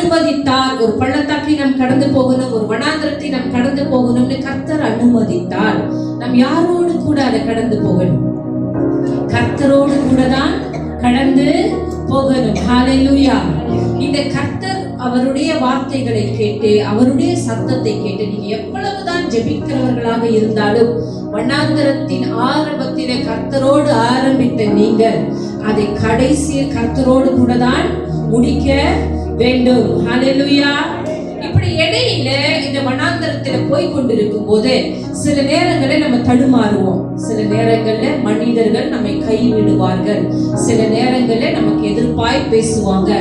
அனுமதித்தார். ஒரு பள்ளத்தாக்கை நாம் கடந்து போகணும், ஒரு வனாந்திரத்தை நாம் கடந்து போகணும்னு கர்த்தர் அனுமதித்தார். நாம் யாரோடு கூட அதை கடந்து போகணும்? கர்த்தரோடு கூட தான் கடந்து போகணும். ஹல்லேலூயா. இந்த கர்த்தர் அவருடைய வார்த்தைகளை கேட்டு, அவருடைய சத்தத்தை கேட்டு, நீங்க எவ்வளவுதான் ஜெபிக்கிறவர்களாக இருந்தாலும் வனாந்தரத்தின் ஆரம்பத்திலே கர்த்தரோடு ஆரம்பித்த நீங்கள் அதை கடைசியில் கர்த்தரோடு கூட தான் முடிக்க வேண்டும். ஹல்லேலூயா. இப்படி இடையில இந்த வனாந்தரத்துல போய் கொண்டிருக்கும் போது சில நேரங்களில் நம்ம தடுமாறுவோம், சில நேரங்கள்ல மனிதர்கள் நம்மை கைவிடுவார்கள், சில நேரங்கள்ல நமக்கு எதிர்ப்பாய் பேசுவாங்க,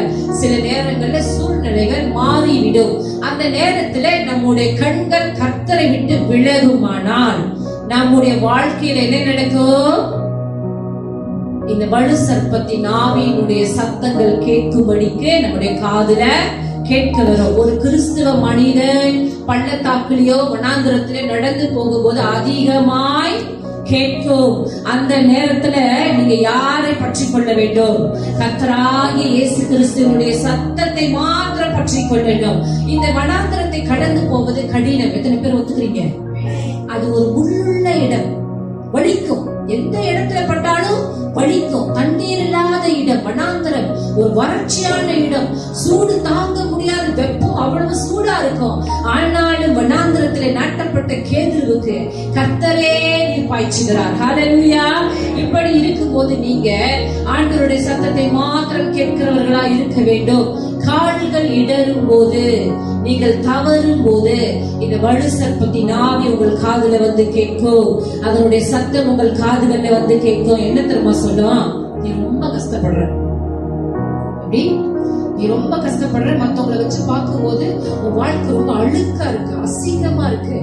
சில நேரங்கள்ல சூழ்நிலைகள் மாறிவிடும். அந்த நேரத்துல நம்முடைய கண்கள் கர்த்தரை விட்டு விலகுமானால் நம்முடைய வாழ்க்கையில என்ன நடக்கும்? இந்த வலு சர்ப்பத்தின் ஆவியினுடைய சத்தங்கள் கேட்கும்படிக்கு நம்முடைய காதுல கேட்க வரும். ஒரு கிறிஸ்துவ மனிதன் பள்ளத்தாக்கிலேயோ வனாந்திரத்திலே நடந்து போகும்போது அதிகமாய் கேட்கும். அந்த நேரத்துல நீங்க யாரை பற்றி கொள்ள வேண்டும்? கர்த்தராகிய இயேசு கிறிஸ்துவினுடைய சத்தத்தை மாத்திரம் பற்றி கொள்ள வேண்டும். இந்த வனாந்திரத்தை கடந்து போவது கடினம். எத்தனை பேர் ஒத்துக்கிறீங்க? அது ஒரு முள்ளுள்ள இடம், வலிக்கும். எந்த இடத்துல பட்டாலும் வலிக்கும். தண்ணீர் இல்லாத இடம் வனாந்தரம், ஒரு வறட்சியான இடம், சூடு தாங்க முடியாத வெப்பம், அவ்வளவு சூடா இருக்கும். ஆனாலும் வனாந்தரத்திலே நாட்டப்பட்ட கேதுருவுக்கு கர்த்தரே நீர் பாய்ச்சுகிறார். ஹல்லேலூயா. இப்படி இருக்கும்போது நீங்க ஆண்டவருடைய சத்தத்தை மாத்திரம் கேட்கிறவர்களா இருக்க வேண்டும். கால்கள் இடரும் போது, நீங்கள் தவறும் போது இந்த வலு சர்ப்பத்தின் ஆவி உங்கள் காதுல வந்து கேட்கும். அதனுடைய சத்தம் உங்கள் காதுகள்ல வந்து கேட்கும். என்ன தெரியுமா சொல்லும்? நீ ரொம்ப கஷ்டப்படுற, அப்படி நீ ரொம்ப கஷ்டப்படுற, மத்தவங்களை வச்சு பார்க்கும் போது உன் வாழ்க்கை ரொம்ப அழுக்கா இருக்கு, அசிங்கமா இருக்கு.